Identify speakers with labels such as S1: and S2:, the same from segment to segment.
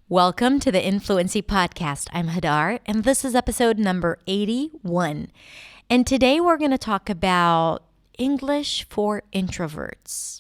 S1: Welcome to the Influency Podcast. I'm Hadar, and this is episode number 81. And today we're going to talk about English for introverts.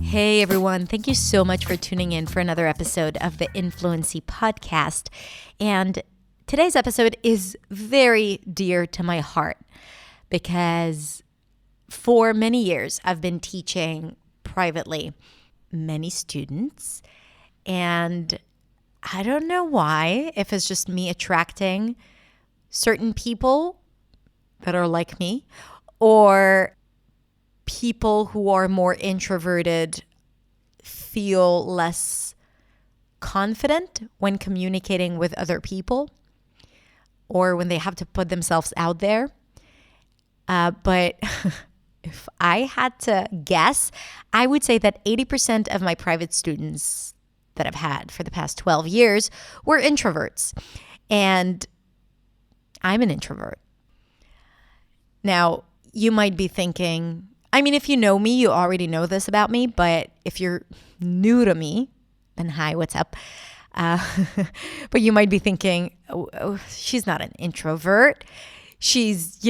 S1: Hey everyone, thank you so much for tuning in for another episode of the Influency Podcast. And today's episode is very dear to my heart because for many years I've been teaching privately many students, and I don't know why, if it's just me attracting certain people that are like me or people who are more introverted feel less confident when communicating with other people or when they have to put themselves out there. But if I had to guess, I would say that 80% of my private students that I've had for the past 12 years were introverts. And I'm an introvert. Now, you might be thinking, if you know me, you already know this about me. But if you're new to me, then hi, what's up? But you might be thinking, oh, she's not an introvert. She's,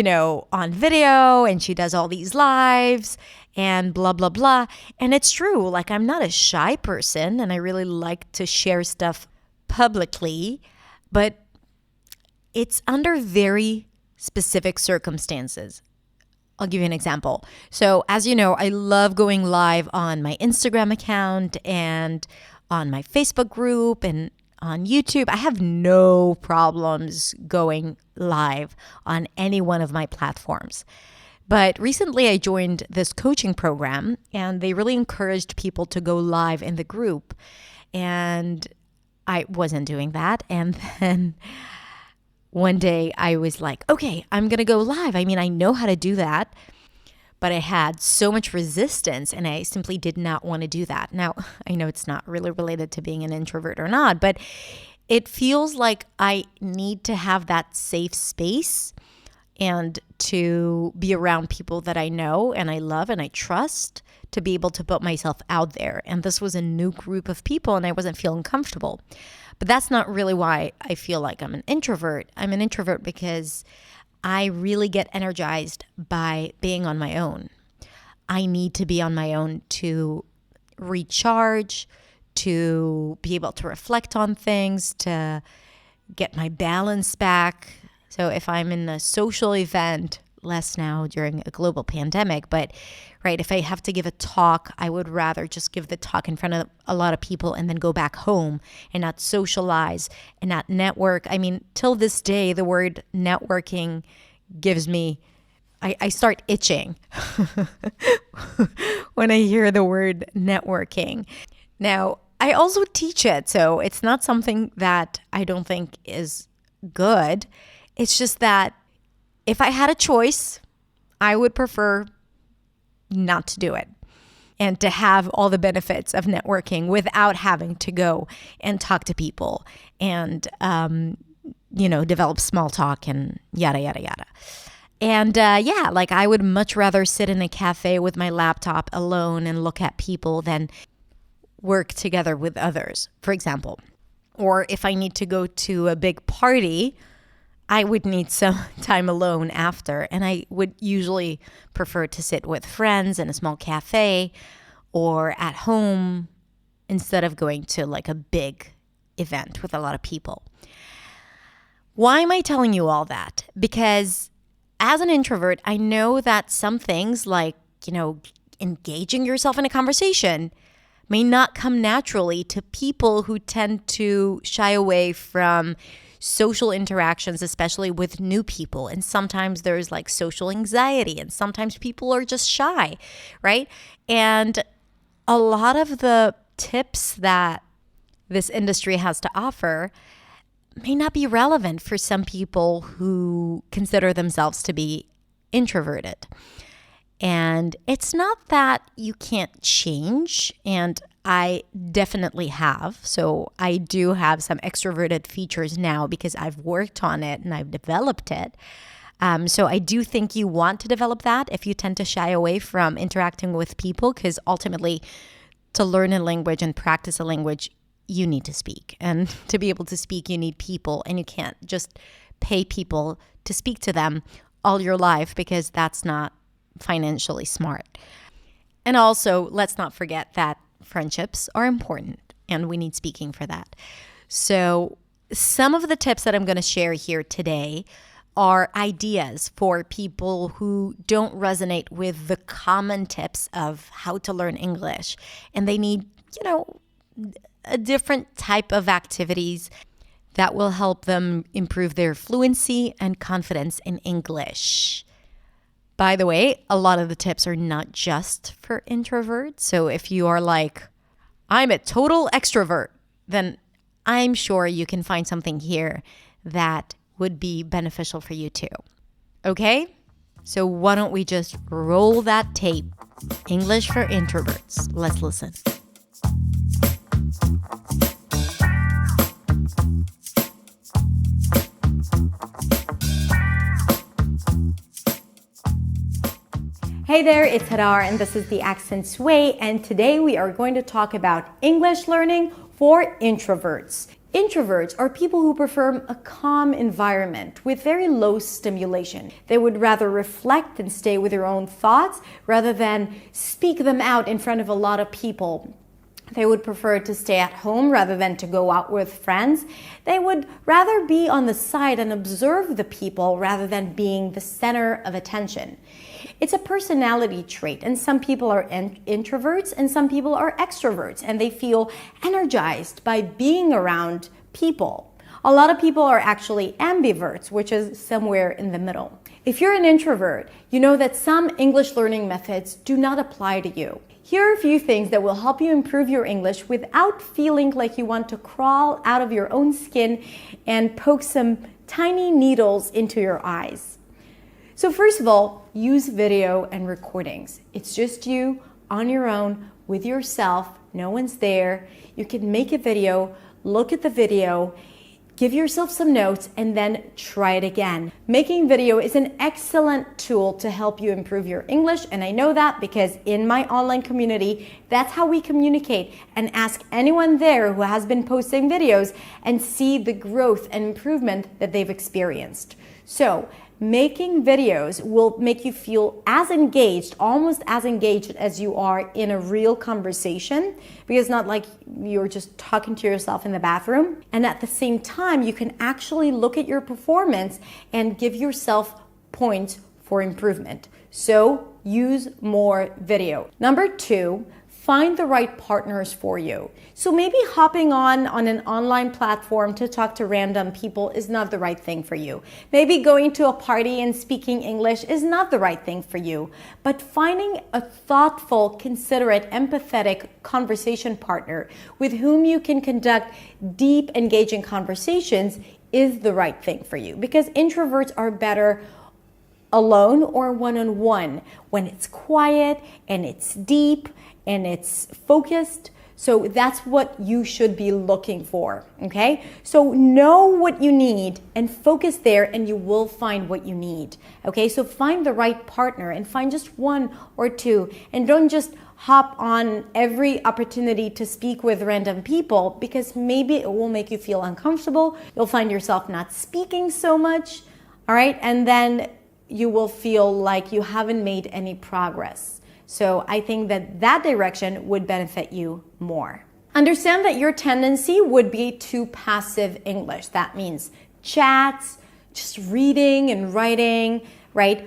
S1: on video and she does all these lives and blah, blah, blah. And it's true. Like, I'm not a shy person and I really like to share stuff publicly, but it's under very specific circumstances. I'll give you an example. So as you know, I love going live on my Instagram account and on my Facebook group and on YouTube. I have no problems going live on any one of my platforms. But recently I joined this coaching program and they really encouraged people to go live in the group. And I wasn't doing that. And then one day I was like, okay, I'm going to go live. I know how to do that, but I had so much resistance and I simply did not want to do that. Now, I know it's not really related to being an introvert or not, but it feels like I need to have that safe space and to be around people that I know and I love and I trust to be able to put myself out there. And this was a new group of people and I wasn't feeling comfortable. But that's not really why I feel like I'm an introvert. I'm an introvert because I really get energized by being on my own. I need to be on my own to recharge, to be able to reflect on things, to get my balance back. So if I'm in a social event, less now during a global pandemic, but if I have to give a talk, I would rather just give the talk in front of a lot of people and then go back home and not socialize and not network. Till this day, the word networking gives me, I start itching when I hear the word networking. Now, I also teach it, so it's not something that I don't think is good. It's just that if I had a choice, I would prefer not to do it and to have all the benefits of networking without having to go and talk to people and, develop small talk and yada, yada, yada. And I would much rather sit in a cafe with my laptop alone and look at people than work together with others, for example. Or if I need to go to a big party, I would need some time alone after, and I would usually prefer to sit with friends in a small cafe or at home instead of going to like a big event with a lot of people. Why am I telling you all that? Because as an introvert, I know that some things like, engaging yourself in a conversation may not come naturally to people who tend to shy away from social interactions, especially with new people. And sometimes there's like social anxiety and sometimes people are just shy, right? And a lot of the tips that this industry has to offer may not be relevant for some people who consider themselves to be introverted. And it's not that you can't change. And I definitely have. So I do have some extroverted features now because I've worked on it and I've developed it. So I do think you want to develop that if you tend to shy away from interacting with people, because ultimately to learn a language and practice a language, you need to speak. And to be able to speak, you need people, and you can't just pay people to speak to them all your life because that's not financially smart. And also, let's not forget that friendships are important and we need speaking for that. So some of the tips that I'm going to share here today are ideas for people who don't resonate with the common tips of how to learn English. And they need, a different type of activities that will help them improve their fluency and confidence in English. By the way, a lot of the tips are not just for introverts. So if you are like, I'm a total extrovert, then I'm sure you can find something here that would be beneficial for you too. Okay? So why don't we just roll that tape? English for Introverts. Let's listen. Hey there, it's Hadar, and this is The Accent's Way, and today we are going to talk about English learning for introverts. Introverts are people who prefer a calm environment with very low stimulation. They would rather reflect and stay with their own thoughts rather than speak them out in front of a lot of people. They would prefer to stay at home rather than to go out with friends. They would rather be on the side and observe the people rather than being the center of attention. It's a personality trait, and some people are introverts and some people are extroverts, and they feel energized by being around people. A lot of people are actually ambiverts, which is somewhere in the middle. If you're an introvert, you know that some English learning methods do not apply to you. Here are a few things that will help you improve your English without feeling like you want to crawl out of your own skin and poke some tiny needles into your eyes. So first of all, use video and recordings. It's just you on your own with yourself. No one's there. You can make a video, look at the video, give yourself some notes, and then try it again. Making video is an excellent tool to help you improve your English, and I know that because in my online community, that's how we communicate and ask anyone there who has been posting videos and see the growth and improvement that they've experienced. So, making videos will make you feel as engaged, almost as engaged as you are in a real conversation, because it's not like you're just talking to yourself in the bathroom. And at the same time, you can actually look at your performance and give yourself points for improvement. So use more video. Number 2, find the right partners for you. So maybe hopping on an online platform to talk to random people is not the right thing for you. Maybe going to a party and speaking English is not the right thing for you. But finding a thoughtful, considerate, empathetic conversation partner with whom you can conduct deep, engaging conversations is the right thing for you. Because introverts are better alone or one-on-one when it's quiet and it's deep and it's focused. So that's what you should be looking for, okay? So know what you need and focus there, and you will find what you need, okay? So find the right partner and find just one or two, and don't just hop on every opportunity to speak with random people, because maybe it will make you feel uncomfortable. You'll find yourself not speaking so much, all right? And then you will feel like you haven't made any progress. So I think that direction would benefit you more. Understand that your tendency would be to passive English. That means chats, just reading and writing, right?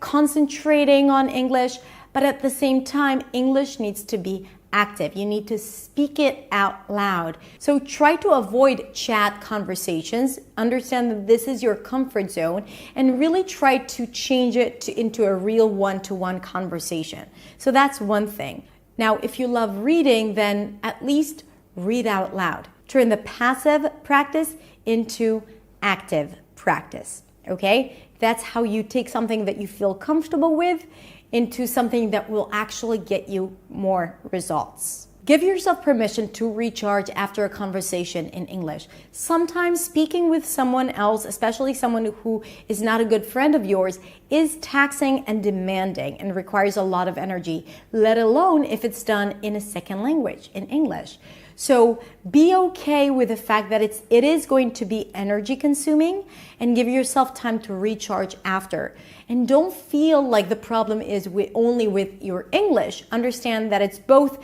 S1: Concentrating on English. But at the same time, English needs to be active. You need to speak it out loud. So try to avoid chat conversations. Understand that this is your comfort zone, and really try to change it into a real one-to-one conversation. So that's one thing. Now, if you love reading, then at least read out loud. Turn the passive practice into active practice, okay? That's how you take something that you feel comfortable with into something that will actually get you more results. Give yourself permission to recharge after a conversation in English. Sometimes speaking with someone else, especially someone who is not a good friend of yours, is taxing and demanding and requires a lot of energy, let alone if it's done in a second language, in English. So be okay with the fact that it is going to be energy consuming, and give yourself time to recharge after. And don't feel like the problem is only with your English. Understand that it's both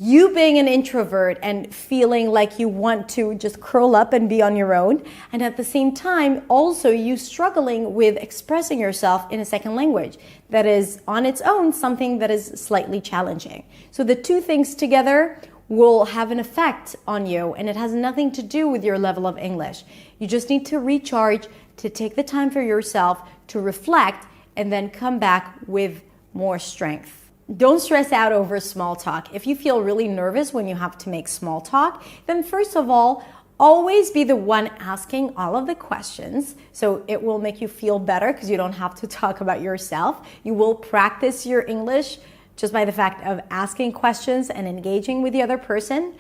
S1: you being an introvert and feeling like you want to just curl up and be on your own, and at the same time also you struggling with expressing yourself in a second language that is on its own something that is slightly challenging. So the two things together will have an effect on you, and it has nothing to do with your level of English. You just need to recharge, to take the time for yourself, to reflect, and then come back with more strength. Don't stress out over small talk. If you feel really nervous when you have to make small talk, then first of all, always be the one asking all of the questions. So it will make you feel better because you don't have to talk about yourself. You will practice your English just by the fact of asking questions and engaging with the other person.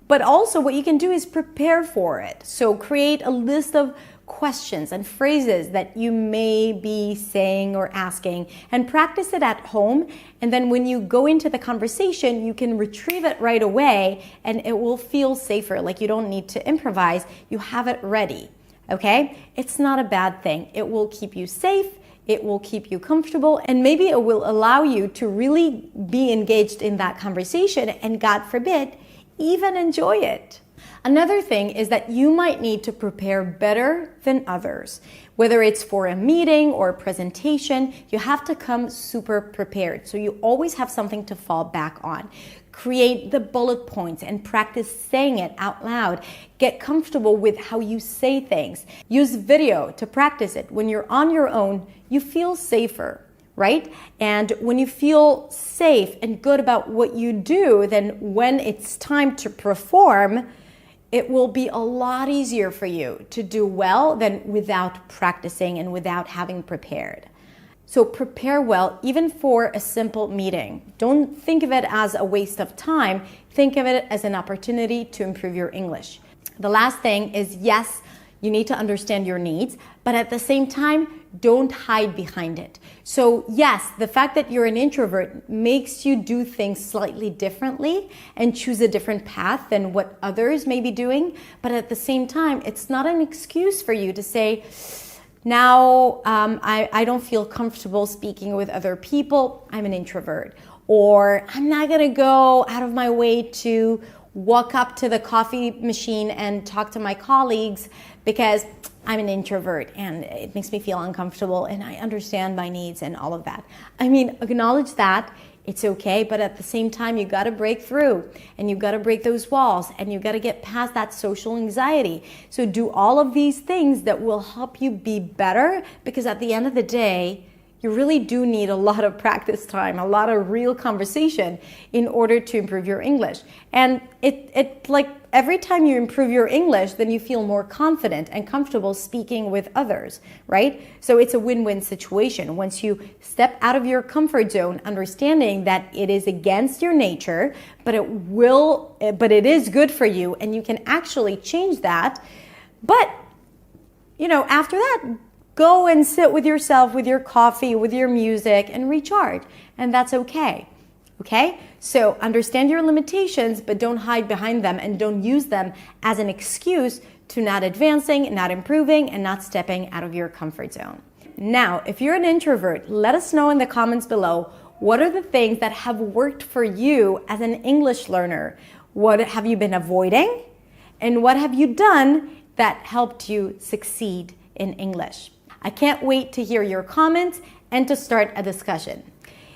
S1: But also what you can do is prepare for it. So create a list of questions and phrases that you may be saying or asking, and practice it at home. And then when you go into the conversation, you can retrieve it right away and it will feel safer. Like you don't need to improvise, you have it ready. Okay? It's not a bad thing. It will keep you safe. It will keep you comfortable, and maybe it will allow you to really be engaged in that conversation and, God forbid, even enjoy it. Another thing is that you might need to prepare better than others. Whether it's for a meeting or a presentation, you have to come super prepared. So you always have something to fall back on. Create the bullet points and practice saying it out loud. Get comfortable with how you say things. Use video to practice it. When you're on your own, you feel safer, right? And when you feel safe and good about what you do, then when it's time to perform, it will be a lot easier for you to do well than without practicing and without having prepared. So prepare well, even for a simple meeting. Don't think of it as a waste of time. Think of it as an opportunity to improve your English. The last thing is, yes, you need to understand your needs, but at the same time, don't hide behind it. So yes, the fact that you're an introvert makes you do things slightly differently and choose a different path than what others may be doing. But at the same time, it's not an excuse for you to say, now I don't feel comfortable speaking with other people, I'm an introvert. Or I'm not gonna go out of my way to walk up to the coffee machine and talk to my colleagues because I'm an introvert and it makes me feel uncomfortable and I understand my needs and all of that. I mean, acknowledge that. It's okay, but at the same time, you got to break through and you got to break those walls and you got to get past that social anxiety. So do all of these things that will help you be better, because at the end of the day, you really do need a lot of practice time, a lot of real conversation in order to improve your English. And it like every time you improve your English, then you feel more confident and comfortable speaking with others, right? So it's a win-win situation. Once you step out of your comfort zone, understanding that it is against your nature, but it is good for you and you can actually change that. But, after that, go and sit with yourself, with your coffee, with your music, and recharge. And that's okay. Okay? So understand your limitations, but don't hide behind them and don't use them as an excuse to not advancing, not improving, and not stepping out of your comfort zone. Now, if you're an introvert, let us know in the comments below, what are the things that have worked for you as an English learner? What have you been avoiding? And what have you done that helped you succeed in English? I can't wait to hear your comments and to start a discussion.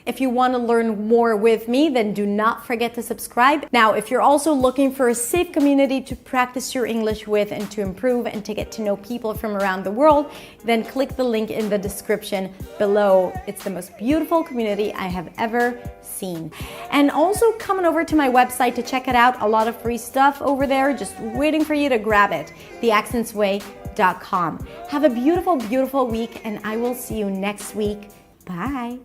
S1: If you want to learn more with me, then do not forget to subscribe. Now, if you're also looking for a safe community to practice your English with and to improve and to get to know people from around the world, then click the link in the description below. It's the most beautiful community I have ever seen. And also come on over to my website to check it out. A lot of free stuff over there, just waiting for you to grab it. theaccentsway.com. Have a beautiful, beautiful week, and I will see you next week. Bye.